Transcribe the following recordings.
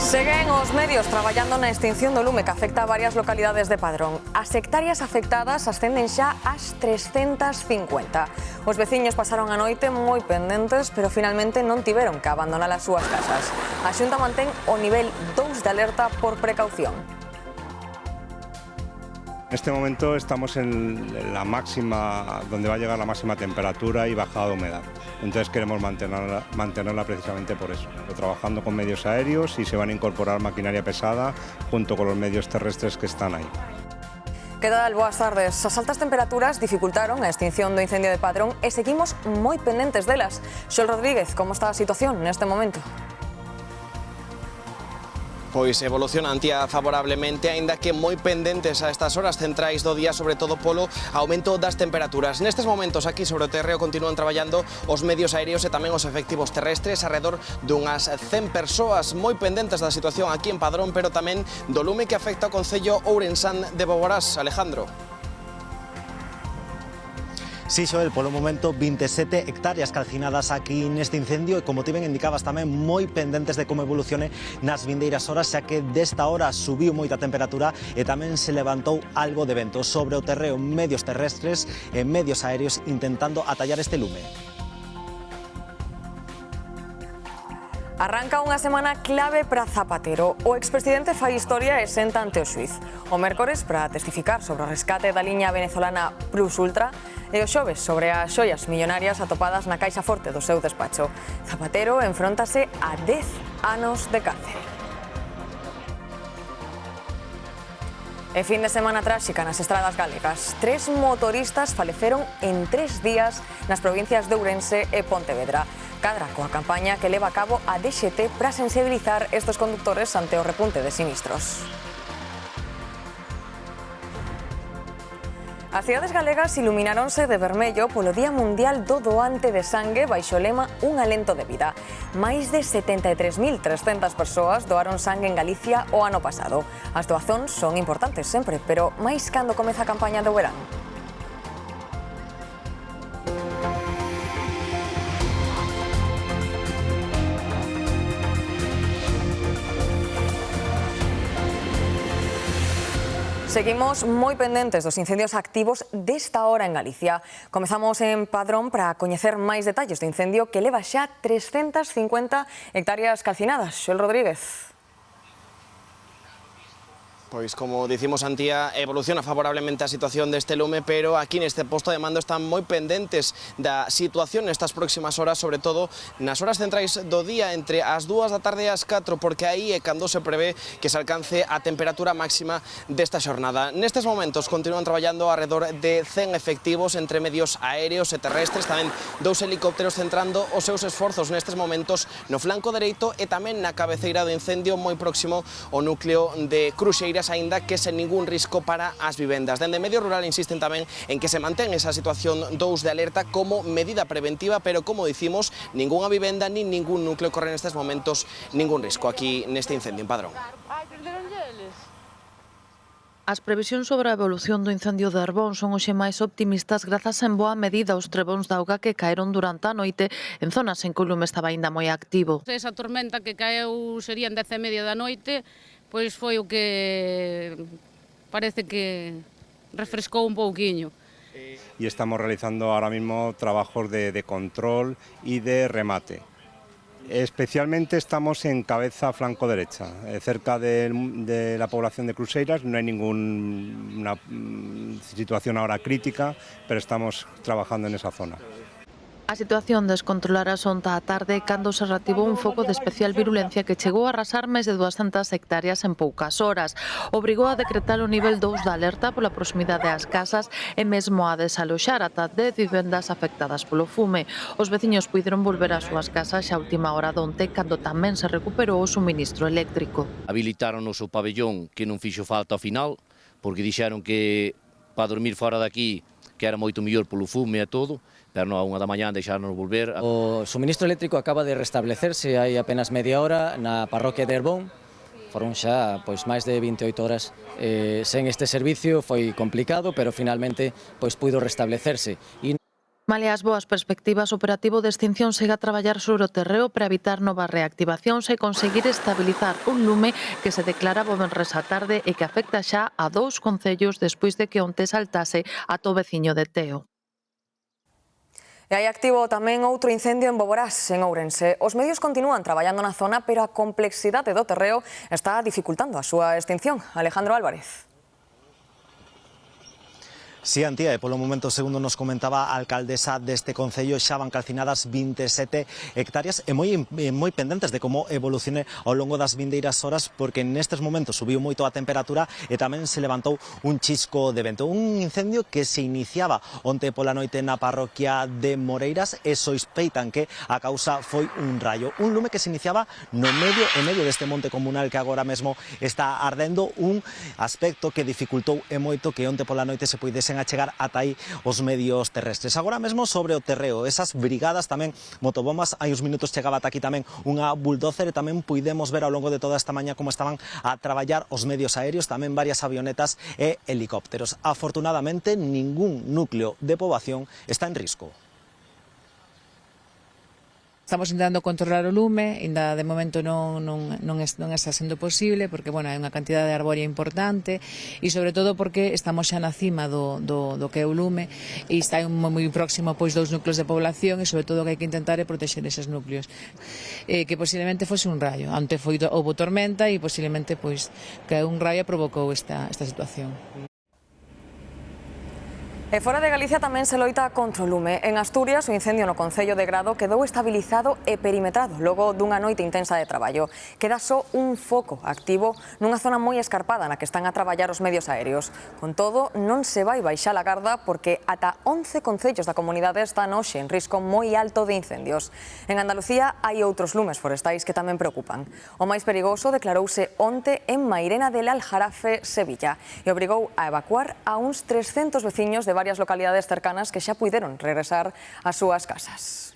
Seguen os medios traballando na extinción do lume que afecta a varias localidades de Padrón. As hectáreas afectadas ascenden xa ás 350. Os veciños pasaron a noite moi pendentes, pero finalmente non tiveron que abandonar as súas casas. A Xunta mantén o nivel 2 de alerta por precaución. En este momento estamos en la máxima, donde va a llegar la máxima temperatura y bajada de humedad. Entonces queremos mantenerla precisamente por eso. Trabajando con medios aéreos y se van a incorporar maquinaria pesada junto con los medios terrestres que están ahí. Que tal? Boas tardes. As altas temperaturas dificultaron a extinción do incendio de Padrón e seguimos moi pendentes delas. Xol Rodríguez, como está a situación neste momento? Pois evoluciona Antía favorablemente, aínda que moi pendentes a estas horas centrais do día, sobre todo polo aumento das temperaturas. Nestes momentos aquí sobre o terreo continúan traballando os medios aéreos e tamén os efectivos terrestres, alrededor dunhas 100 persoas moi pendentes da situación aquí en Padrón, pero tamén do lume que afecta ao concello ourensán de Boborás. Alejandro. Sí, Xoel, polo momento 27 hectáreas calcinadas aquí neste incendio e, como ti ben indicabas, tamén moi pendentes de como evolucione nas vindeiras horas, xa que desta hora subiu moita temperatura e tamén se levantou algo de vento sobre o terreo, medios terrestres e medios aéreos intentando atallar este lume. Arranca unha semana clave para Zapatero. O expresidente fai historia e senta ante o xuiz. O mércores para testificar sobre o rescate da liña venezolana Plus Ultra e o xoves sobre as xoias millonarias atopadas na caixa forte do seu despacho. Zapatero enfróntase a 10 anos de cárcel. E fin de semana tráxica nas estradas galegas. 3 motoristas faleceron en 3 días nas provincias de Ourense e Pontevedra. Cadra coa campaña que leva a cabo a DXT para sensibilizar estes condutores ante o repunte de sinistros. As cidades galegas ilumináronse de vermello polo Día Mundial do Doante de Sangue baixo o lema Un alento de vida. Máis de 73.300 persoas doaron sangue en Galicia o ano pasado. As doazóns son importantes sempre, pero máis cando comeza a campaña do verán. Seguimos moi pendentes dos incendios activos desta hora en Galicia. Comezamos en Padrón para coñecer máis detalles do incendio que leva xa 350 hectáreas calcinadas. Xol Rodríguez. Pois, como dicimos, Antía, evoluciona favorablemente a situación deste lume, pero aquí neste posto de mando están moi pendentes da situación nestas próximas horas, sobre todo nas horas centrais do día, entre as 2 da tarde e as 4, porque aí é cando se prevé que se alcance a temperatura máxima desta xornada. Nestes momentos continúan traballando alrededor de 100 efectivos entre medios aéreos e terrestres, tamén 2 helicópteros centrando os seus esforzos nestes momentos no flanco dereito e tamén na cabeceira do incendio moi próximo ao núcleo de Cruxeiras, aínda que sen ningún risco para as vivendas. Dende Medio Rural insisten tamén en que se mantén esa situación 2 de alerta como medida preventiva, pero, como dicimos, ningunha vivenda nin ningún núcleo corre nestes momentos ningún risco aquí neste incendio en Padrón. As previsións sobre a evolución do incendio de Arbón son hoxe máis optimistas grazas en boa medida aos trebóns de auga que caeron durante a noite en zonas en que o lume estaba aínda moi activo. Esa tormenta que caeu serían 10:30 da noite, pois foi o que parece que refrescou un pouquiño. Y estamos realizando ahora mismo trabajos de control y de remate. Especialmente estamos en cabeza flanco derecha, cerca de la población de Cruxeiras. No hay ninguna situación ahora crítica, pero estamos trabajando en esa zona. A situación descontrolara onte á tarde cando se reactivou un foco de especial virulencia que chegou a arrasar máis de 200 hectáreas en poucas horas. Obrigou a decretar o nivel 2 da alerta pola proximidade ás casas e mesmo a desaloxar ata 10 vivendas afectadas polo fume. Os veciños puideron volver ás súas casas xa a última hora de onte cando tamén se recuperou o suministro eléctrico. Habilitáronos o pabellón que non fixo falta ao final, porque dixeron que para dormir fora daqui que era moito mellor polo fume e todo, pero non, a 1 da mañá deixaron volver. O suministro eléctrico acaba de restablecerse hai apenas media hora na parroquia de Arbón. Foron xa máis de 28 horas sen este servicio, foi complicado, pero finalmente puido restablecerse. Malia as boas perspectivas, o operativo de extinción segue a traballar sobre o terreo para evitar novas reactivacións e conseguir estabilizar un lume que se declaraba o venres á tarde e que afecta xa a 2 concellos despois de que onte saltase ata o veciño de Teo. E hai activo tamén outro incendio en Boborás, en Ourense. Os medios continúan traballando na zona, pero a complexidade do terreo está dificultando a súa extinción. Alejandro Álvarez. Sí, Antía, e polo momento, segundo nos comentaba a alcaldesa deste concello, xa van calcinadas 27 hectáreas e moi pendentes de como evolucione ao longo das vindeiras horas, porque nestes momentos subiu moito a temperatura e tamén se levantou un chisco de vento. Un incendio que se iniciaba onte pola noite na parroquia de Moreiras e sospeitan que a causa foi un raio. Un lume que se iniciaba no medio deste monte comunal que agora mesmo está ardendo, un aspecto que dificultou e moito que onte pola noite se puidesen a chegar ata aí os medios terrestres. Agora mesmo sobre o terreo, esas brigadas tamén motobombas, hai uns minutos chegaba ata aquí tamén unha bulldozer e tamén puidemos ver ao longo de toda esta mañá como estaban a traballar os medios aéreos, tamén varias avionetas e helicópteros. Afortunadamente, ningún núcleo de poboación está en risco. Estamos intentando controlar o lume, ainda de momento non está sendo posible, porque bueno, hai unha cantidade de arboria importante e sobre todo porque estamos xa na cima do que é o lume e está moi próximo pois dous núcleos de población e sobre todo o que hai que intentar é protexer eses núcleos. Que posiblemente fose un raio, onte houve tormenta e posiblemente pois que un raio provocou esta situación. E fora de Galicia tamén se loita contra o lume. En Asturias, o incendio no concello de Grado quedou estabilizado e perimetrado logo dunha noite intensa de traballo. Queda só un foco activo nunha zona moi escarpada na que están a traballar os medios aéreos. Con todo, non se vai baixar a garda porque ata 11 concellos da comunidade están hoxe en risco moi alto de incendios. En Andalucía hai outros lumes forestais que tamén preocupan. O máis perigoso declarouse onte en Mairena del Aljarafe, Sevilla, e obrigou a evacuar a uns 300 veciños de varias localidades cercanas que xa puideron regresar ás súas casas.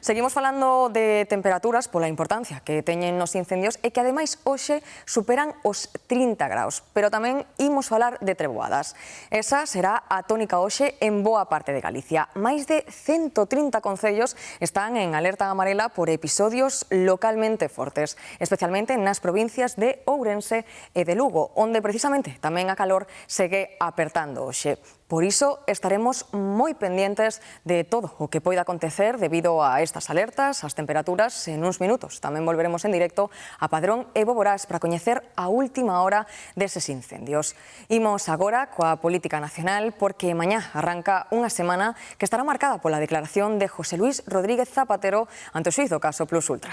Seguimos falando de temperaturas pola importancia que teñen nos incendios e que ademais hoxe superan os 30 graus, pero tamén imos falar de treboadas. Esa será a tónica hoxe en boa parte de Galicia. Máis de 130 concellos están en alerta amarela por episodios localmente fortes, especialmente nas provincias de Ourense e de Lugo, onde precisamente tamén a calor segue apertando hoxe. Por iso estaremos moi pendientes de todo o que poida acontecer debido a estas alertas, as temperaturas. En uns minutos tamén volveremos en directo a Padrón e Boborás para coñecer a última hora deses incendios. Imos agora coa política nacional porque mañá arranca unha semana que estará marcada pola declaración de José Luis Rodríguez Zapatero ante o xuízo caso Plus Ultra.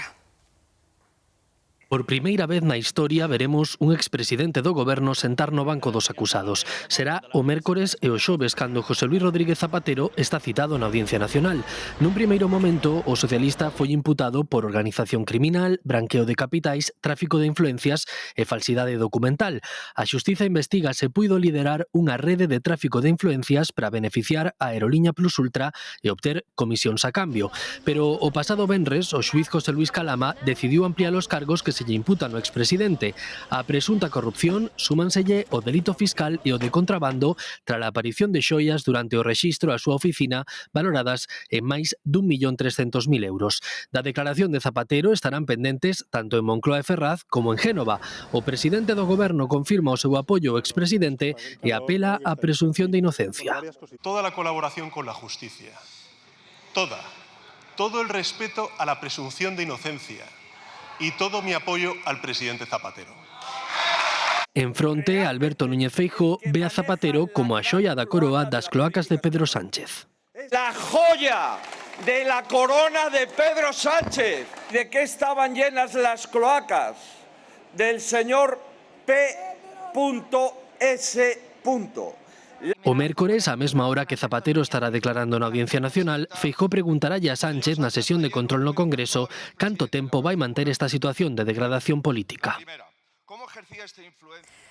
Por primeira vez na historia veremos un expresidente do goberno sentar no banco dos acusados. Será o mércores e o xoves cando José Luis Rodríguez Zapatero está citado na Audiencia Nacional. Nun primeiro momento, o socialista foi imputado por organización criminal, branqueo de capitais, tráfico de influencias e falsidade documental. A Xustiza investiga se puido liderar unha rede de tráfico de influencias para beneficiar a Aeroliña Plus Ultra e obter comisións a cambio. Pero o pasado venres, o xuíz José Luis Calama decidiu ampliar os cargos que se lle imputan ao expresidente. A presunta corrupción súmanselle o delito fiscal e o de contrabando tras a aparición de xoias durante o rexistro á súa oficina valoradas en máis d'1.300.000 euros. Da declaración de Zapatero estarán pendentes tanto en Moncloa e Ferraz como en Génova. O presidente do goberno confirma o seu apoio ao expresidente e apela á presunción de inocencia. Toda la colaboración con la justicia. Todo el respeto a la presunción de inocencia. Y todo mi apoyo al presidente Zapatero. En fronte, Alberto Núñez Feijóo ve a Zapatero como a xoia da coroa das cloacas de Pedro Sánchez. La joya de la corona de Pedro Sánchez. ¿De qué estaban llenas las cloacas? Del señor P.S. O mércores, á mesma hora que Zapatero estará declarando na Audiencia Nacional, Feijóo preguntará a Sánchez na sesión de control no Congreso canto tempo vai manter esta situación de degradación política.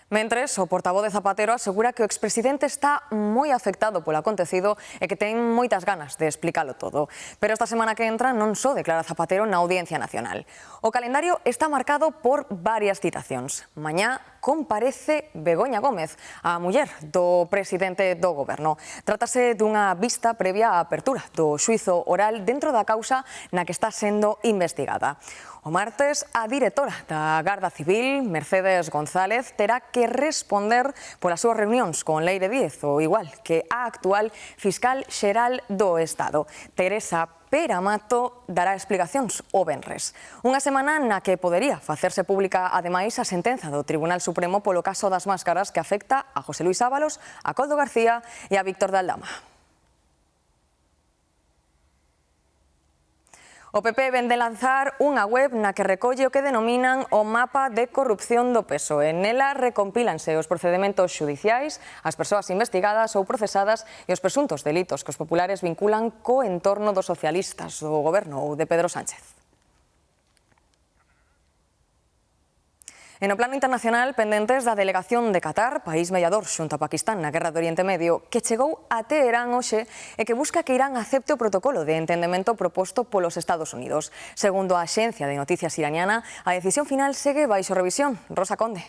Mentres, o portavoz de Zapatero asegura que o expresidente está moi afectado polo acontecido e que ten moitas ganas de explicarlo todo. Pero esta semana que entra non só declara Zapatero na Audiencia Nacional. O calendario está marcado por varias citacións. Mañá comparece Begoña Gómez, a muller do presidente do Goberno. Trátase dunha vista previa á apertura do xuízo oral dentro da causa na que está sendo investigada. O martes, a directora da Garda Civil, Mercedes González, terá que responder polas súas reunións con Leire Díez, ou igual que a actual fiscal xeral do Estado. Teresa Peramato dará explicacións o venres. Unha semana na que podería facerse pública, ademais, a sentenza do Tribunal Supremo polo caso das máscaras que afecta a José Luis Ábalos, a Koldo García e a Víctor de Aldama. O PP vén de lanzar unha web na que recolle o que denominan o mapa de corrupción do PSOE. Nela recompílanse os procedementos xudiciais, as persoas investigadas ou procesadas e os presuntos delitos que os populares vinculan co entorno dos socialistas, do goberno ou de Pedro Sánchez. E no plano internacional, pendentes da delegación de Qatar, país mediador xunto a Pakistán na guerra do Oriente Medio, que chegou a Teherán hoxe e que busca que Irán acepte o protocolo de entendemento proposto polos Estados Unidos. Segundo a axencia de noticias iraniana, a decisión final segue baixo revisión. Rosa Conde.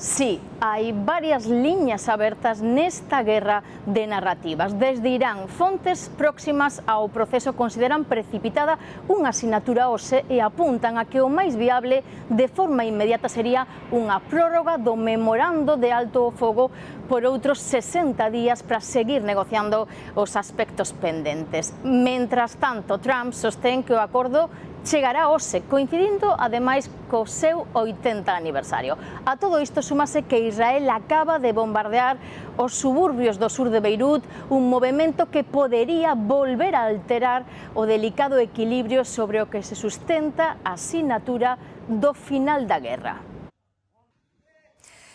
Sí, hai varias liñas abertas nesta guerra de narrativas. Desde Irán, fontes próximas ao proceso consideran precipitada unha sinatura hoxe e apuntan a que o máis viable de forma inmediata sería unha prórroga do memorando de alto o fogo por outros 60 días para seguir negociando os aspectos pendentes. Mentras tanto, Trump sostén que o acordo chegará hoxe, coincidindo ademais co seu 80 aniversario. A todo isto súmase que Israel acaba de bombardear os suburbios do sur de Beirut, un movemento que podería volver a alterar o delicado equilibrio sobre o que se sustenta a sinatura do final da guerra.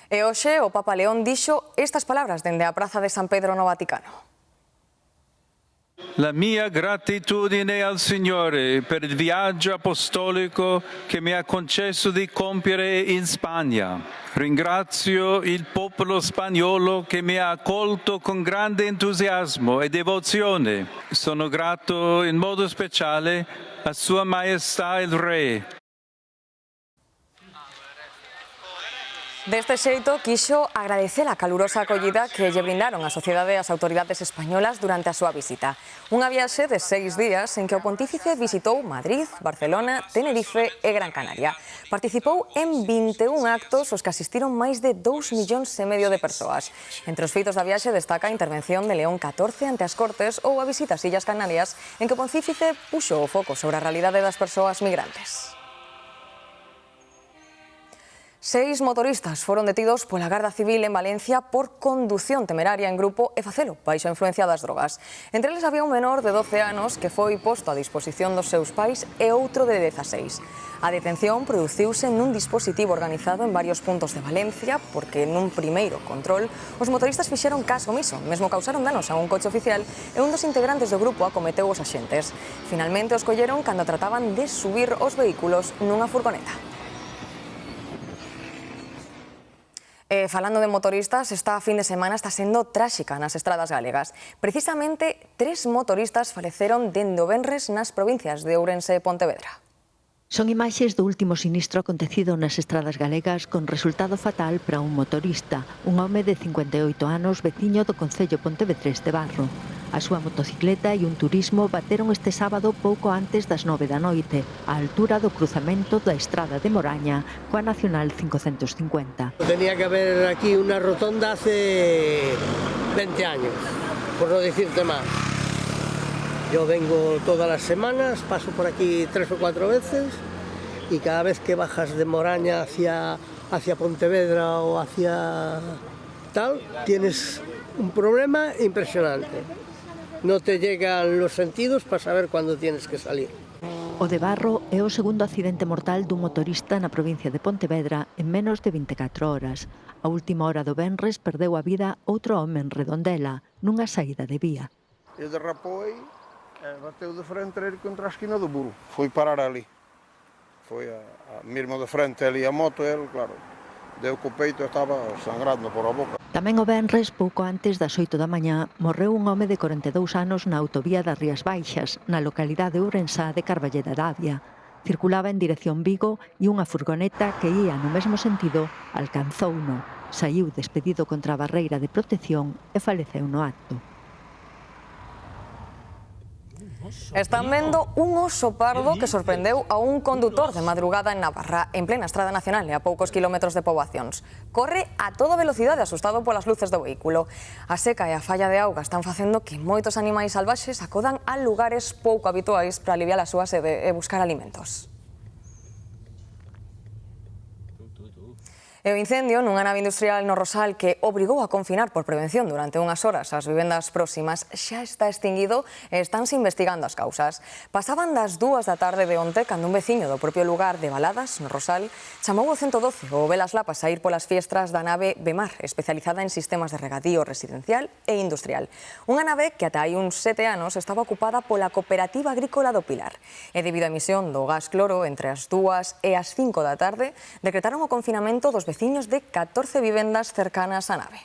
E hoxe o Papa León dixo estas palabras dende a Praza de San Pedro no Vaticano. La mia gratitudine al Signore per il viaggio apostolico che mi ha concesso di compiere in Spagna. Ringrazio il popolo spagnolo che mi ha accolto con grande entusiasmo e devozione. Sono grato in modo speciale a Sua Maestà il Re. Deste xeito, quixo agradecer a calurosa acollida que lle brindaron a sociedade e as autoridades españolas durante a súa visita. Unha viaxe de 6 días en que o pontífice visitou Madrid, Barcelona, Tenerife e Gran Canaria. Participou en 21 actos os que asistiron máis de 2,5 millóns de persoas. Entre os feitos da viaxe destaca a intervención de León XIV ante as Cortes ou a visita ás Illas Canarias en que o pontífice puxo o foco sobre a realidade das persoas migrantes. 6 motoristas foron detidos pola Garda Civil en Valencia por condución temeraria en grupo e facelo baixo a influencia das drogas. Entre eles había un menor de 12 anos que foi posto a disposición dos seus pais e outro de 16. A detención produciuse nun dispositivo organizado en varios puntos de Valencia porque nun primeiro control os motoristas fixeron caso omiso, mesmo causaron danos a un coche oficial e un dos integrantes do grupo acometeu os axentes. Finalmente os colleron cando trataban de subir os vehículos nunha furgoneta. Falando de motoristas, esta fin de semana está sendo tráxica nas estradas galegas. Precisamente 3 motoristas faleceron dende o venres nas provincias de Ourense e Pontevedra. Son imaxes do último sinistro acontecido nas estradas galegas con resultado fatal para un motorista, un home de 58 anos, veciño do concello pontevedrés de Barro. A súa motocicleta e un turismo bateron este sábado pouco antes das 9 da noite, á altura do cruzamento da estrada de Moraña coa Nacional 550. Tenía que haber aquí una rotonda hace 20 años, por no decirte más. Yo vengo todas las semanas, paso por aquí 3 o 4 veces y cada vez que bajas de Moraña hacia Pontevedra o hacia tal, tienes un problema impresionante. No te llegan los sentidos para saber cuándo tienes que salir. O de Barro é o segundo accidente mortal dun motorista na provincia de Pontevedra en menos de 24 horas. A última hora do venres perdeu a vida outro home en Redondela, nunha saída de vía. E derrapou e bateu de frente contra a esquina do muro. Foi parar ali. Foi a mesmo de frente ali a moto, ele, claro, Deu co peito e estaba sangrando por a boca. Tamén o venres, pouco antes das 8 da mañá, morreu un home de 42 anos na autovía das Rías Baixas, na localidade ourensá de Carballo de Arabia. Circulaba en dirección Vigo e unha furgoneta que ía no mesmo sentido alcanzouno. Saiu despedido contra a barreira de protección e faleceu no acto. Están vendo un oso pardo que sorprendeu a un condutor de madrugada en Navarra, en plena estrada nacional e a poucos kilómetros de poboacións. Corre a toda velocidade asustado polas luces do vehículo. A seca e a falla de auga están facendo que moitos animais salvaxes acodan a lugares pouco habituais para aliviar a súa sede e buscar alimentos. E o incendio nunha nave industrial no Rosal que obrigou a confinar por prevención durante unhas horas as vivendas próximas xa está extinguido e estánse investigando as causas. Pasaban das 2 da tarde de onte cando un veciño do propio lugar de Baladas, no Rosal, chamou o 112 ou velas lapas a ir polas fiestras da nave Bemar, especializada en sistemas de regadío residencial e industrial. Unha nave que ata hai uns 7 anos estaba ocupada pola Cooperativa Agrícola do Pilar. E debido á emisión do gas cloro entre as 2 e as 5 da tarde, decretaron o confinamento dos veciños de 14 vivendas cercanas á nave.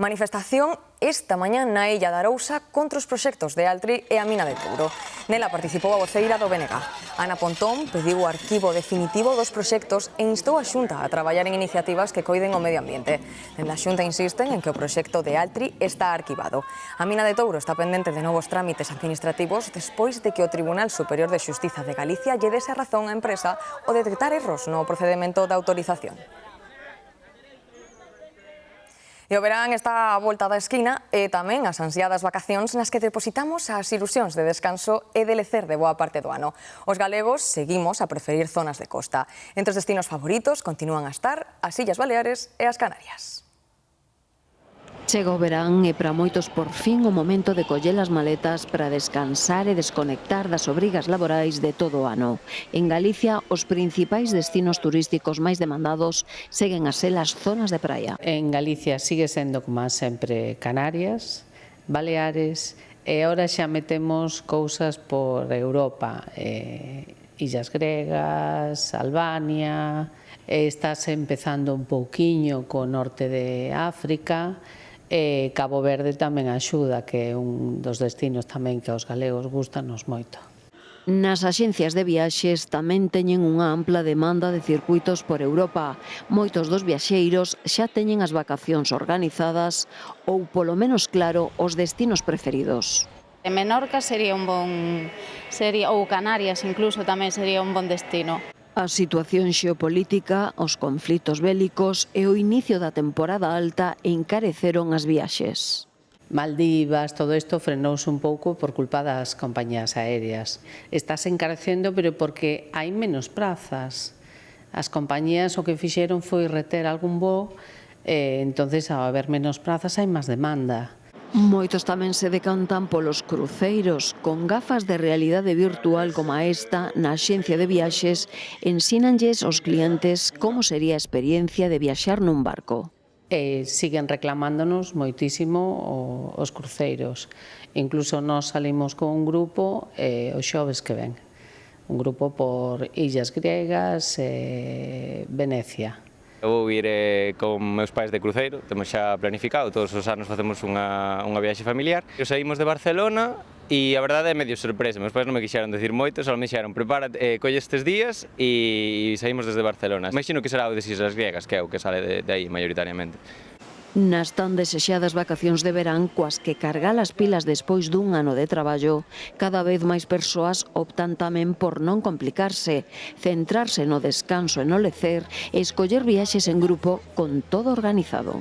Manifestación esta mañá na Illa de Arousa contra os proxectos de Altri e a mina de Touro. Nela participou a voceira do BNG. Ana Pontón pediu o arquivo definitivo dos proxectos e instou a Xunta a traballar en iniciativas que coiden o medio ambiente. Dende a Xunta insisten en que o proxecto de Altri está arquivado. A mina de Touro está pendente de novos trámites administrativos despois de que o Tribunal Superior de Xustiza de Galicia lle dese a razón á empresa o detectar erros no procedemento de autorización. E o verán está a volta da esquina e tamén as ansiadas vacacións nas que depositamos as ilusións de descanso e de lecer de boa parte do ano. Os galegos seguimos a preferir zonas de costa. Entre os destinos favoritos continúan a estar as Illas Baleares e as Canarias. Chega o verán e para moitos por fin o momento de coller as maletas para descansar e desconectar das obrigas laborais de todo o ano. En Galicia, os principais destinos turísticos máis demandados seguen a ser as zonas de praia. En Galicia sigue sendo como sempre Canarias, Baleares e ahora xa metemos cousas por Europa, Illas Gregas, Albania, estás empezando un pouquiño co norte de África. E Cabo Verde tamén axuda, que é un dos destinos tamén que aos galegos gustanos moito. Nas axencias de viaxes tamén teñen unha ampla demanda de circuitos por Europa. Moitos dos viaxeiros xa teñen as vacacións organizadas ou, polo menos claro, os destinos preferidos. Menorca sería un bon, ou Canarias incluso tamén sería un bon destino. A situación xeopolítica, os conflitos bélicos e o inicio da temporada alta encareceron as viaxes. Maldivas, todo isto frenouse un pouco por culpa das compañías aéreas. Estás encarecendo, pero porque hai menos prazas. As compañías o que fixeron foi reter algún voo, entonces ao haber menos prazas hai máis demanda. Moitos tamén se decantan polos cruceiros. Con gafas de realidade virtual como a esta, na axencia de viaxes, ensínanlles aos clientes como sería a experiencia de viaxar nun barco. Siguen reclamándonos moitísimo os cruceiros. Incluso nós salimos con un grupo os xoves que ven. Un grupo por Illas Griegas e Venecia. Eu vou ir con meus pais de cruceiro, temos xa planificado, todos os anos facemos unha viaxe familiar. Saímos de Barcelona e a verdade é medio sorpresa, meus pais non me quixeron decir moito, só me dixeron prepárate, colle estes días e saímos desde Barcelona. Imagino que será o das Islas Griegas, que é o que sale de aí maioritariamente. Nas tan desexadas vacacións de verán, coas que cargar as pilas despois dun ano de traballo, cada vez máis persoas optan tamén por non complicarse, centrarse no descanso e no lecer e escoller viaxes en grupo con todo organizado.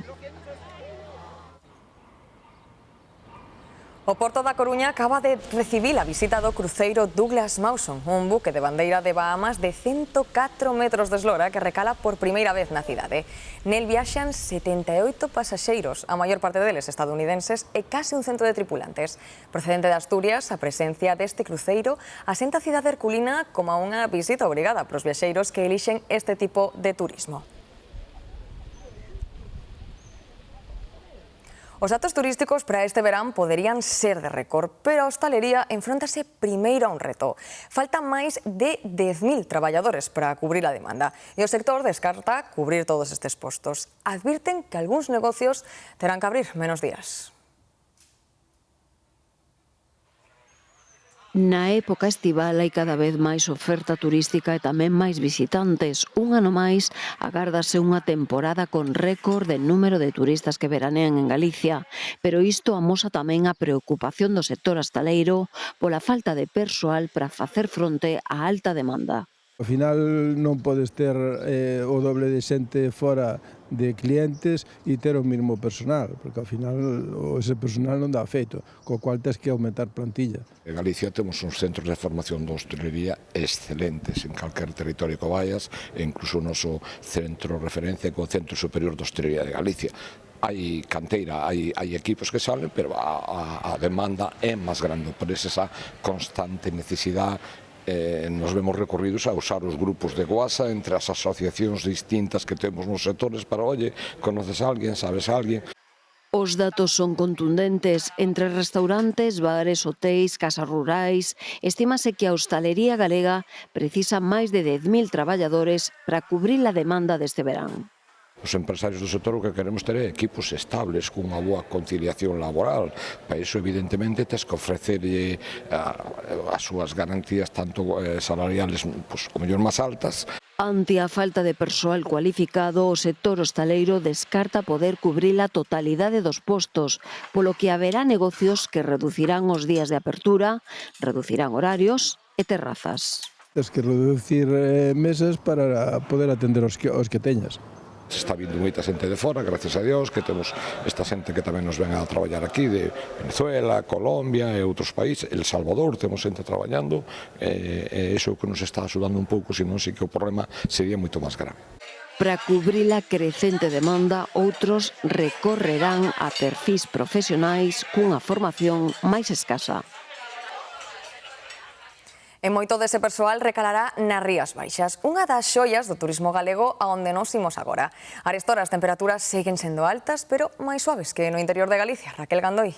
O Porto da Coruña acaba de recibir a visita do cruceiro Douglas Mawson, un buque de bandeira de Bahamas de 104 metros de eslora que recala por primeira vez na cidade. Nel viaxan 78 pasaxeiros, a maior parte deles estadounidenses e case un cento de tripulantes. Procedente de Asturias, a presencia deste cruceiro asenta a cidade herculina como unha visita obrigada para os viaxeiros que elixen este tipo de turismo. Os datos turísticos para este verán poderían ser de récord, pero a hostalería enfróntase primeiro a un reto. Faltan máis de 10.000 traballadores para cubrir a demanda e o sector descarta cubrir todos estes postos. Advirten que algúns negocios terán que abrir menos días. Na época estival hai cada vez máis oferta turística e tamén máis visitantes. Un ano máis, agárdase unha temporada con récord de número de turistas que veranean en Galicia. Pero isto amosa tamén a preocupación do sector hostaleiro pola falta de persoal para facer fronte á alta demanda. Ao final non podes ter o doble de xente fora de clientes e ter o mesmo personal, porque ao final ese personal non dá feito, co cual tens que aumentar plantilla. En Galicia temos uns centros de formación de hostelería excelentes en calquer territorio que vayas, e incluso o noso centro referencia que é o Centro Superior de Hostelería de Galicia. Hai canteira, hai equipos que salen, pero a demanda é máis grande, por esa constante necesidade. Nos vemos recorridos a usar os grupos de WhatsApp entre as asociacións distintas que temos nos sectores para, oye, conoces a alguén, sabes a alguén. Os datos son contundentes. Entre restaurantes, bares, hotéis, casas rurais, estímase que a hostalería galega precisa máis de 10.000 traballadores para cubrir a demanda deste verán. Os empresarios do sector o que queremos ter é equipos estables, cunha boa conciliación laboral. Para iso, evidentemente, tens que ofrecerlle as súas garantías tanto salariales, o mellor máis altas. Ante a falta de persoal cualificado, o sector hostaleiro descarta poder cubrir a totalidade dos postos, polo que haberá negocios que reducirán os días de apertura, reducirán horarios e terrazas. Tens que reducir mesas para poder atender os que teñas. Se está vindo moita xente de fora, gracias a Dios, que temos esta xente que tamén nos ven a traballar aquí, de Venezuela, Colombia e outros países, El Salvador, temos xente traballando, e iso que nos está axudando un pouco, senón sí que o problema sería moito máis grave. Para cubrir a crecente demanda, outros recorrerán a perfis profesionais cunha formación máis escasa. E moito dese persoal recalará nas Rías Baixas, unha das xoias do turismo galego a onde nos imos agora. Arestora as temperaturas seguen sendo altas, pero máis suaves que no interior de Galicia. Raquel Gandoi.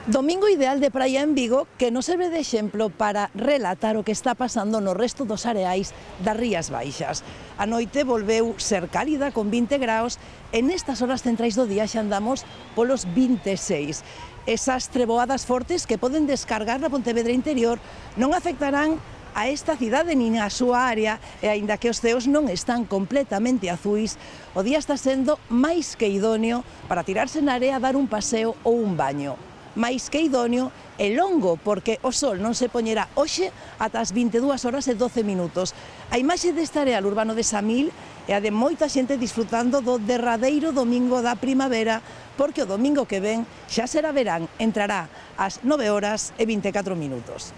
Domingo ideal de praia en Vigo que nos serve de exemplo para relatar o que está pasando no resto dos areais das Rías Baixas. A noite volveu ser cálida con 20 graus e nestas horas centrais do día xa andamos polos 26. Esas treboadas fortes que poden descargar na Pontevedra interior non afectarán a esta cidade nin a súa área e aínda que os ceos non están completamente azuis, o día está sendo máis que idóneo para tirarse na area a dar un paseo ou un baño. Máis que idóneo e longo, porque o sol non se poñerá hoxe ata as 22 horas e 12 minutos. A imaxe deste areal urbano de Samil é a de moita xente disfrutando do derradeiro domingo da primavera, porque o domingo que ven xa será verán, entrará ás 9 horas e 24 minutos.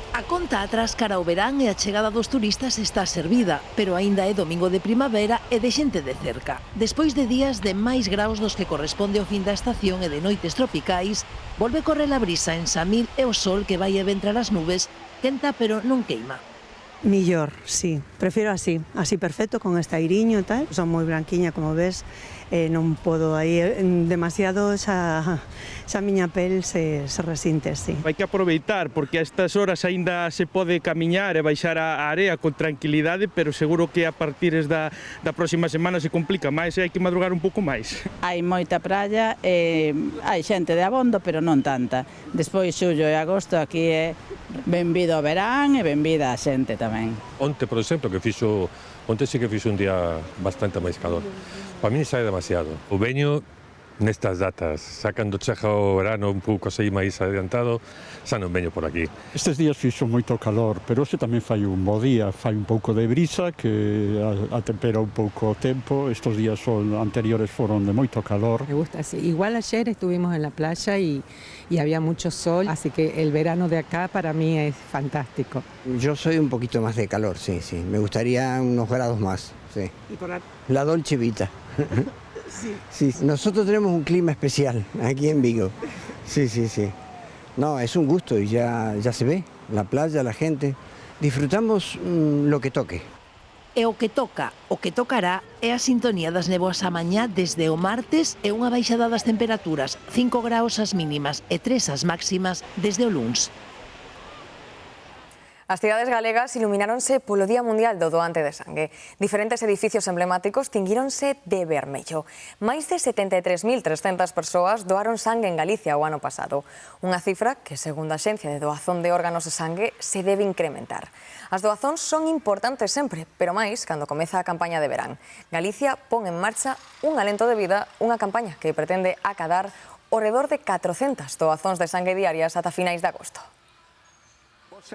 A conta atrás cara ao verán e a chegada dos turistas está servida, pero aínda é domingo de primavera e de xente de cerca. Despois de días de máis graus dos que corresponde ao fin da estación e de noites tropicais, volve correr a brisa en Samil e o sol que vai eventrar as nubes, quenta pero non queima. Millor, sí, prefiero así perfecto, con este airiño e tal. Son moi branquiña, como ves, non podo aí demasiado, xa miña pel se resinte, sí. Hai que aproveitar, porque a estas horas aínda se pode camiñar e baixar a area con tranquilidade, pero seguro que a partir da próxima semana se complica máis e hai que madrugar un pouco máis. Hai moita praia e hai xente de abondo, pero non tanta. Despois, xullo e agosto, aquí é benvido o verán e benvida a xente tamén. Onte, por exemplo, onte sí que fixo un día bastante máis calor. Para mí xa é demasiado. O veño nestas datas, xa cando chega o verano un pouco así máis adiantado, xa non veño por aquí. Estes días fixo moito calor, pero hoxe tamén fai un bo día, fai un pouco de brisa que atempera un pouco o tempo. Estes días anteriores foron de moito calor. Me gusta así. Igual ayer estuvimos en la playa y había mucho sol, así que el verano de acá para mí es fantástico. Yo soy un poquito más de calor, sí. Me gustaría unos grados más, sí. ¿Y por la Dolce Vita? Sí, nosotros tenemos un clima especial aquí en Vigo. Sí. No, es un gusto y ya se ve, la playa, la gente. Disfrutamos lo que toque. E o que tocará é a sintonía das néboas a mañá desde o martes e unha baixada das temperaturas, 5 graus as mínimas e 3 as máximas desde o luns. As cidades galegas ilumináronse polo Día Mundial do Doante de Sangue. Diferentes edificios emblemáticos tinguíronse de vermello. Máis de 73.300 persoas doaron sangue en Galicia o ano pasado. Unha cifra que, segundo a Axencia de Doazón de Órganos de Sangue, se debe incrementar. As doazóns son importantes sempre, pero máis cando comeza a campaña de verán. Galicia pon en marcha un alento de vida, unha campaña que pretende acadar ao redor de 400 doazóns de sangue diarias ata finais de agosto.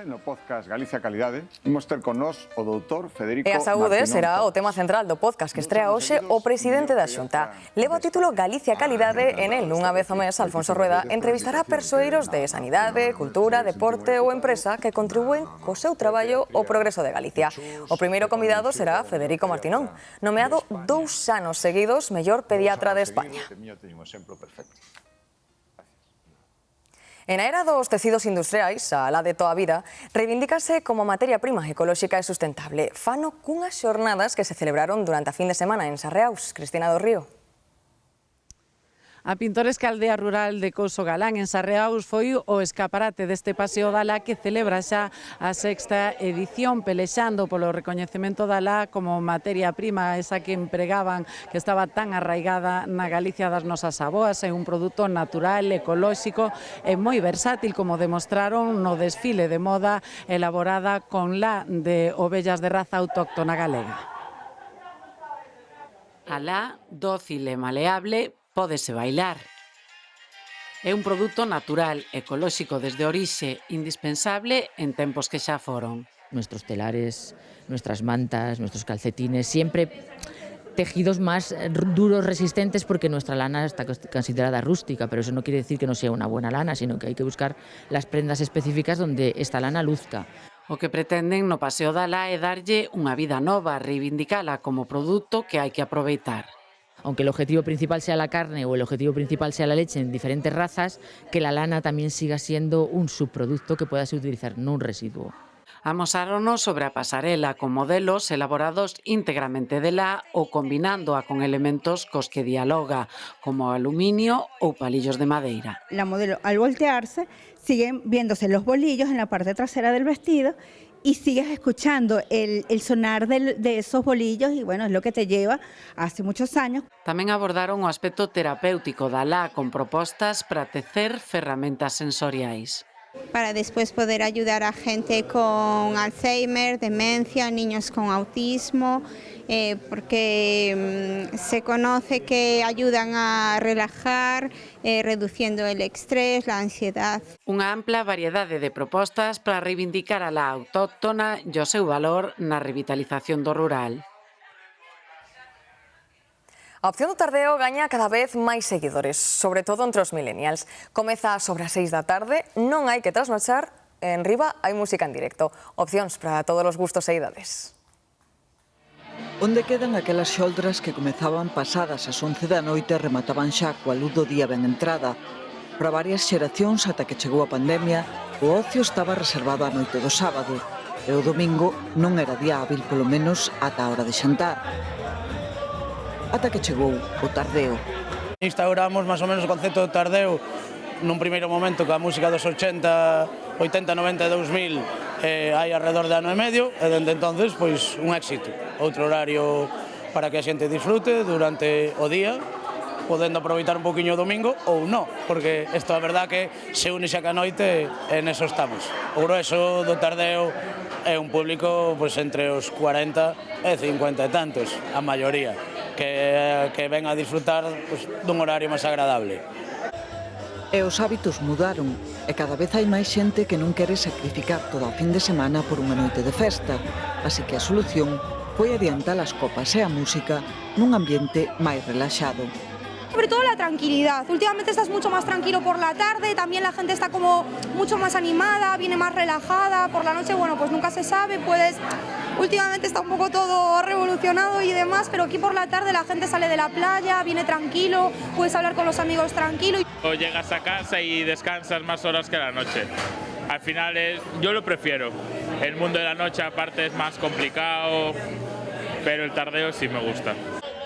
No podcast Galicia Calidade, imos ter con nós o doutor Federico Martinón. E a saúde será o tema central do podcast que estrea hoxe o presidente da Xunta. Leva o título Galicia Calidade e nel, unha vez ao mes, Alfonso Rueda entrevistará persoeiros de sanidade, cultura, deporte ou empresa que contribúen co seu traballo ao progreso de Galicia. O primeiro convidado será Federico Martinón, nomeado 2 anos seguidos mellor pediatra de España. En a era dos tecidos industriais, a la de toda a vida, reivindícase como materia prima ecolóxica e sustentable. Fano cunhas xornadas que se celebraron durante a fin de semana en Sarreaus. Cristina do Río. A pintoresca aldea rural de Couso Galán en Sarreaus foi o escaparate deste paseo da La que celebra xa a 6ª edición, pelexando polo recoñecemento da La como materia prima, esa que empregaban, que estaba tan arraigada na Galicia das nosas avoas, é un produto natural, ecolóxico e moi versátil, como demostraron no desfile de moda elaborada con La de ovellas de raza autóctona galega. A La, dócil e maleable, pódese bailar. É un produto natural, ecolóxico desde orixe, indispensable en tempos que xa foron. Nuestros telares, nuestras mantas, nuestros calcetines, siempre tejidos más duros, resistentes, porque nuestra lana está considerada rústica, pero eso no quiere decir que no sea una buena lana, sino que hay que buscar las prendas específicas donde esta lana luzca. O que pretenden no Paseo da La é darlle unha vida nova, reivindicala como produto que hai que aproveitar. Aunque el objetivo principal sea la carne o el objetivo principal sea la leche en diferentes razas, que la lana también siga siendo un subproducto que pueda ser utilizado, no un residuo. Amosáronos sobre a pasarela con modelos elaborados íntegramente de La ou combinándoa con elementos cos que dialoga, como aluminio ou palillos de madeira. La modelo, al voltearse, siguen viéndose los bolillos en la parte trasera del vestido y sigues escuchando el sonar de esos bolillos y bueno, es lo que te lleva hace muchos años. Tamén abordaron o aspecto terapéutico da La con propostas para tecer ferramentas sensoriais. Para después poder ayudar a gente con Alzheimer, demencia, niños con autismo, porque se conoce que ayudan a relajar, reduciendo el estrés, la ansiedad. Unha ampla variedade de propostas para reivindicar a La autóctona e o seu valor na revitalización do rural. A opción do tardeo gaña cada vez máis seguidores, sobre todo entre os millennials. Comeza sobre as 6 da tarde, non hai que trasnochar, e en riba hai música en directo. Opcións para todos os gustos e idades. Onde quedan aquelas xoldras que comezaban pasadas as 11 da noite e remataban xa coa luz do día ben entrada? Para varias xeracións, ata que chegou a pandemia, o ocio estaba reservado á noite do sábado, e o domingo non era día hábil, polo menos ata a hora de xantar. Ata que chegou o tardeo. Instauramos máis ou menos o concepto do tardeo nun primeiro momento coa música dos 80, 90 e 2000 hai alrededor de ano e medio e dende entonces pois un éxito. Outro horario para que a xente disfrute durante o día, podendo aproveitar un poquinho o domingo ou non, porque isto é verdad que se une xa ca noite e neso estamos. O grueso do tardeo é un público pois entre os 40 e 50 e tantos, a maioría. Que ven a disfrutar pues, dun horario máis agradable. E os hábitos mudaron, e cada vez hai máis xente que non quere sacrificar toda a fin de semana por unha noite de festa, así que a solución foi adiantar as copas e a música nun ambiente máis relaxado. Sobre todo la tranquilidad. Últimamente estás mucho más tranquilo por la tarde, también la gente está como mucho más animada, viene más relajada. Por la noche, bueno, pues nunca se sabe, últimamente está un poco todo revolucionado y demás, pero aquí por la tarde la gente sale de la playa, viene tranquilo, puedes hablar con los amigos tranquilo. O llegas a casa y descansas más horas que la noche. Al final yo lo prefiero. El mundo de la noche aparte es más complicado, pero el tardeo sí me gusta.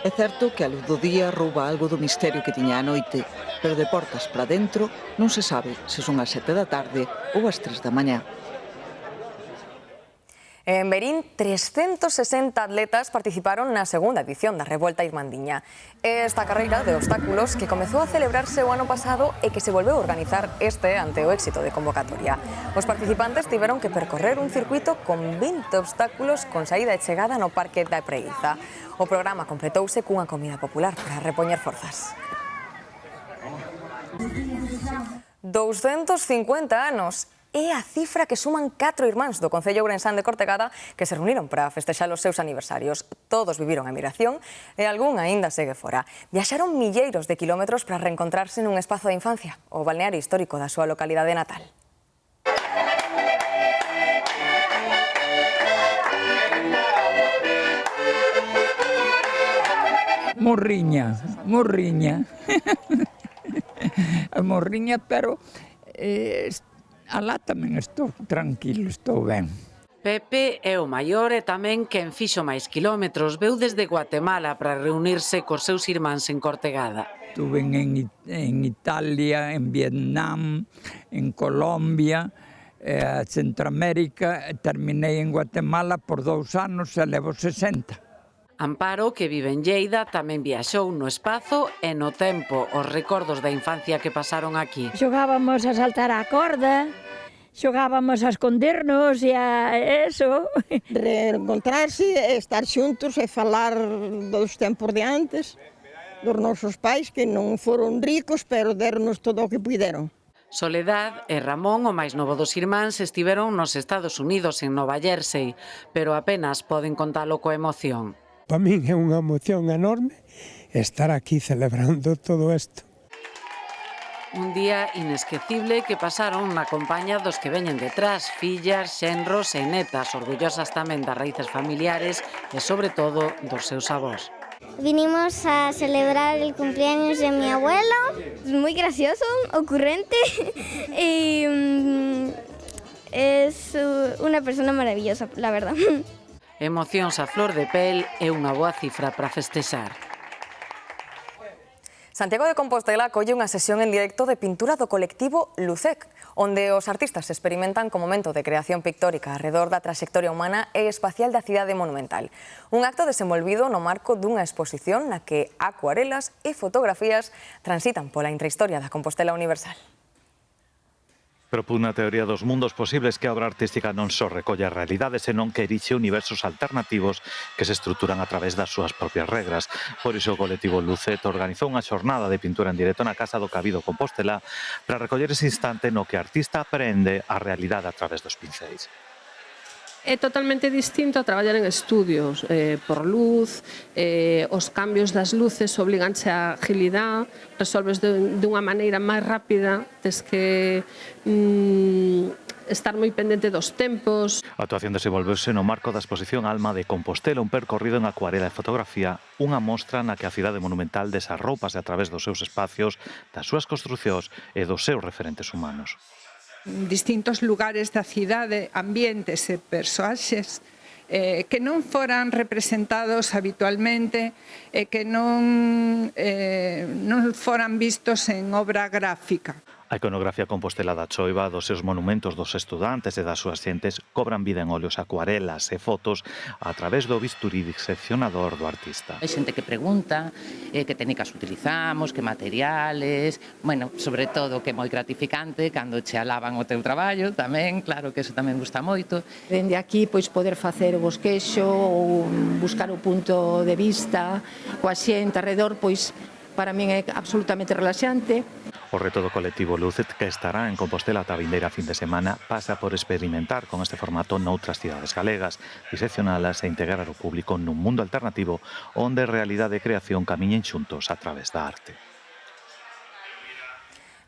É certo que a luz do día rouba algo do misterio que tiña a noite, pero de portas para dentro non se sabe se son as 7 da tarde ou as 3 da mañá. En Verín, 360 atletas participaron na segunda edición da Revuelta Irmandiña. Esta carreira de obstáculos que comezou a celebrarse o ano pasado e que se volveu a organizar este ante o éxito de convocatoria. Os participantes tiveron que percorrer un circuito con 20 obstáculos con saída e chegada no Parque da Preguiza. O programa completouse cunha comida popular para repoñer forzas. 250 anos. É a cifra que suman 4 irmáns do Concello Ourensán de Cortegada que se reuniron para festexar os seus aniversarios. Todos viviron a emigración e algún aínda segue fora. Viaxaron milleiros de kilómetros para reencontrarse nun espazo de infancia, o balneario histórico da súa localidade natal. Morriña. A morriña, pero alá tamén estou tranquilo, estou ben. Pepe é o maior e tamén quen fixo máis kilómetros. Veu desde Guatemala para reunirse cos seus irmáns en Cortegada. Estuve en Italia, en Vietnam, en Colombia, Centroamérica, terminei en Guatemala por 2 anos e levo 60. Amparo, que vive en Lleida, tamén viaxou no espazo e no tempo os recordos da infancia que pasaron aquí. Xogábamos a saltar a corda, xogábamos a escondernos e a eso. Reencontrarse, estar xuntos e falar dos tempos de antes, dos nosos pais que non foron ricos, pero deronnos todo o que puideron. Soledad e Ramón, o máis novo dos irmáns, estiveron nos Estados Unidos, en Nova Jersey, pero apenas poden contalo coa emoción. Para min é unha emoción enorme estar aquí celebrando todo isto. Un día inesquecible que pasaron na compañía dos que veñen detrás, fillas, xenros e netas, orgullosas tamén das raíces familiares e, sobre todo, dos seus avós. Vinimos a celebrar el cumpleaños de mi abuelo, muy gracioso, ocurrente y es una persona maravillosa, la verdad. Emocións a flor de pel é unha boa cifra para festexar. Santiago de Compostela acolle unha sesión en directo de pintura do colectivo Lucec, onde os artistas experimentan co momento de creación pictórica arredor da traxectoria humana e espacial da cidade monumental. Un acto desenvolvido no marco dunha exposición na que acuarelas e fotografías transitan pola intrahistoria da Compostela universal. Propugna a teoría dos mundos posibles que a obra artística non só recolle a realidade, senón que erixe universos alternativos que se estruturan a través das súas propias regras. Por iso o colectivo Lucet organizou unha xornada de pintura en directo na Casa do Cabido Compostela para recoller ese instante no que o artista aprende a realidade a través dos pincéis. É totalmente distinto a traballar en estudios, por luz, os cambios das luces obliganse a agilidade, resolves dunha maneira máis rápida, tes que estar moi pendente dos tempos. A actuación desenvolveuse no marco da exposición Alma de Compostela, un percorrido en acuarela e fotografía, unha mostra na que a cidade monumental desarrópase a través dos seus espacios, das súas construcións e dos seus referentes humanos. Distintos lugares da cidade, ambientes e persoaxes que non foran representados habitualmente e que non foran vistos en obra gráfica. A iconografía compostela da Choiva, dos seus monumentos dos estudantes e das súas xentes cobran vida en óleos, acuarelas e fotos a través do bisturí diseccionador do artista. Hai xente que pregunta que técnicas utilizamos, que materiales, bueno, sobre todo que é moi gratificante cando che alaban o teu traballo tamén, claro que eso tamén gusta moito. Dende aquí, pois, poder facer o bosquexo ou buscar o punto de vista coa xente arredor, pois, para min é absolutamente relaxante. O reto do colectivo Lucet, que estará en Compostela ata a vindeira fin de semana, pasa por experimentar con este formato noutras cidades galegas, diseccionalas e integrar o público nun mundo alternativo onde realidade e creación camiñen xuntos a través da arte.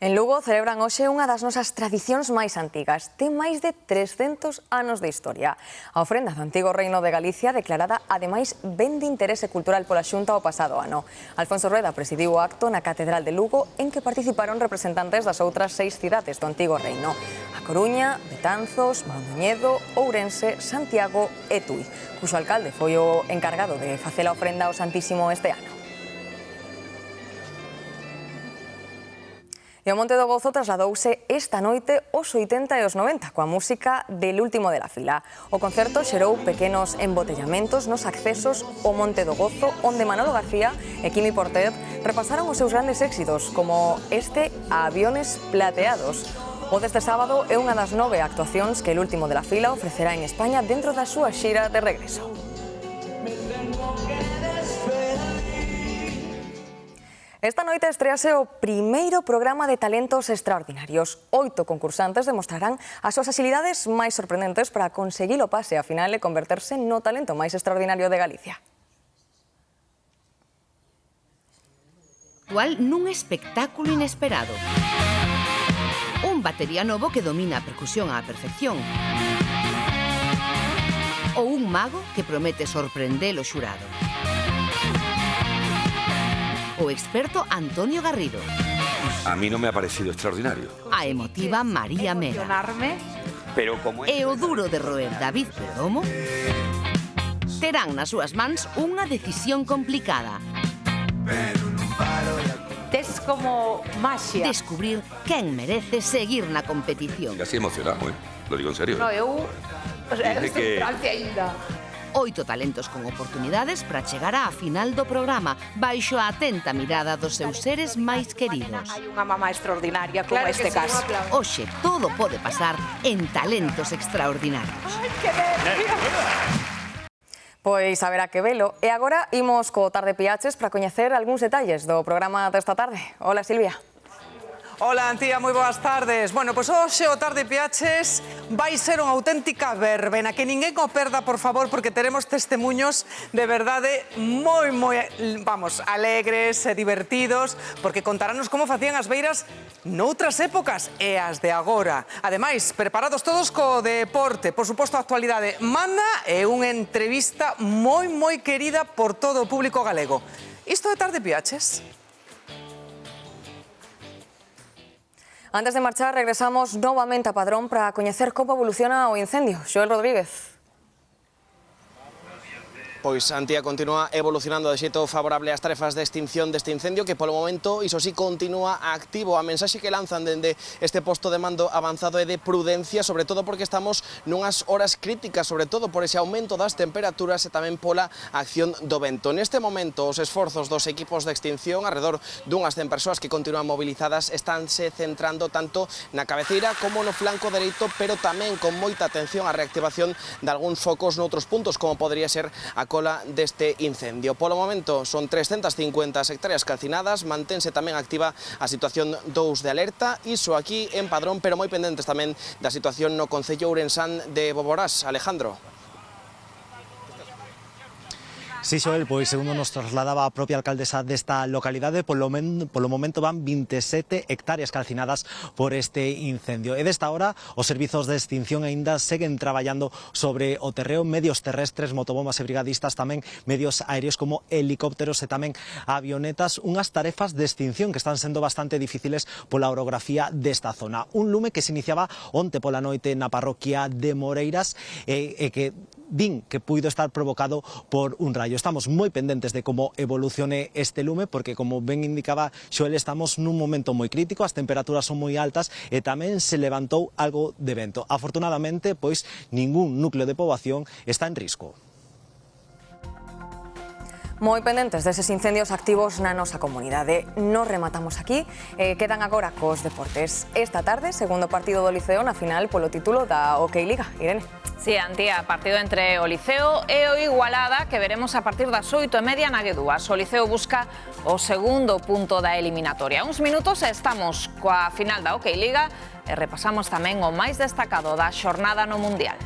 En Lugo celebran hoxe unha das nosas tradicións máis antigas. Ten máis de 300 anos de historia. A ofrenda do antigo Reino de Galicia declarada, ademais, ben de interese cultural pola Xunta o pasado ano. Alfonso Rueda presidiu o acto na Catedral de Lugo en que participaron representantes das outras 6 cidades do antigo reino: A Coruña, Betanzos, Mondoñedo, Ourense, Santiago e Tui, cuxo alcalde foi o encargado de facer a ofrenda ao Santísimo este ano. E o Monte do Gozo trasladouse esta noite aos 80 e os 90 coa música del último de la fila. O concerto xerou pequenos embotellamentos nos accesos ao Monte do Gozo, onde Manolo García e Quimi Portet repasaron os seus grandes éxitos, como este Aviones Plateados. O deste sábado é unha das 9 actuacións que el último de la fila ofrecerá en España dentro da súa xira de regreso. Esta noite estrease o primeiro programa de talentos extraordinarios. 8 concursantes demostrarán as súas axilidades máis sorprendentes para conseguir o pase a final e converterse no talento máis extraordinario de Galicia. Actual nun espectáculo inesperado. Un batería novo que domina a percusión á perfección. Ou un mago que promete sorprender o xurado. O experto Antonio Garrido. A mí no me ha parecido extraordinario. A emotiva María Mera. Pero como E o duro de roer David Perdomo terán nas súas mans unha decisión complicada. Tes como maxia. Descubrir quen merece seguir na competición. Casi emocionado, lo digo en serio. No, eu... Dice que... Francia ainda. 8 talentos con oportunidades para chegar á final do programa, baixo a atenta mirada dos seus seres máis queridos. Hai unha mamá extraordinaria como este caso. Hoxe todo pode pasar en Talentos Extraordinarios. Ai, que nervio! Pois haberá que velo. E agora imos co Tarde Piaches para coñecer algúns detalles do programa desta tarde. Hola, Silvia. Hola, Antía, moi boas tardes. Bueno, pois hoxe o Tarde Piaches vai ser unha auténtica verbena, que ninguén o perda, por favor, porque teremos testemuños de verdade moi, vamos, alegres e divertidos, porque contarános como facían as beiras noutras épocas e as de agora. Ademais, preparados todos co deporte, por suposto, a actualidade manda e unha entrevista moi querida por todo o público galego. Isto é Tarde Piaches. Antes de marchar, regresamos novamente a Padrón para coñecer como evoluciona o incendio. Xoel Rodríguez. Pois Antía continúa evolucionando de xeito favorable ás tarefas de extinción deste incendio, que polo momento, iso sí, continúa activo. A mensaxe que lanzan dende este posto de mando avanzado é de prudencia, sobre todo porque estamos nunhas horas críticas, sobre todo por ese aumento das temperaturas e tamén pola acción do vento. Neste momento, os esforzos dos equipos de extinción, alrededor dunhas 100 persoas que continúan movilizadas, estánse centrando tanto na cabeceira como no flanco dereito, pero tamén con moita atención á reactivación de algúns focos noutros puntos, como podría ser a cola deste incendio. Polo momento son 350 hectáreas calcinadas, mantense tamén activa a situación 2 de alerta, iso aquí en Padrón, pero moi pendentes tamén da situación no concello ourensán de Boborás. Alejandro. Sí, Xoel, pois segundo nos trasladaba a propia alcaldesa desta localidade, polo momento van 27 hectáreas calcinadas por este incendio. E desta hora, os servizos de extinción aínda seguen traballando sobre o terreo, medios terrestres, motobombas e brigadistas, tamén medios aéreos como helicópteros e tamén avionetas, unhas tarefas de extinción que están sendo bastante difíciles pola orografía desta zona. Un lume que se iniciaba onte pola noite na parroquia de Moreiras e que din que puido estar provocado por un rayo. Estamos moi pendentes de como evolucione este lume, porque, como ben indicaba Xoel, estamos nun momento moi crítico, as temperaturas son moi altas e tamén se levantou algo de vento. Afortunadamente, pois, ningún núcleo de poboación está en risco. Moi pendentes deses incendios activos na nosa comunidade. Nos rematamos aquí, quedan agora cos deportes. Esta tarde, segundo partido do Liceo na final polo título da OK Liga. Irene. Sí, Antía, partido entre o Liceo e o Igualada, que veremos a partir das 8:30 na Guedúas. O Liceo busca o segundo punto da eliminatoria. Uns minutos e estamos coa final da OK Liga e repasamos tamén o máis destacado da xornada no Mundial.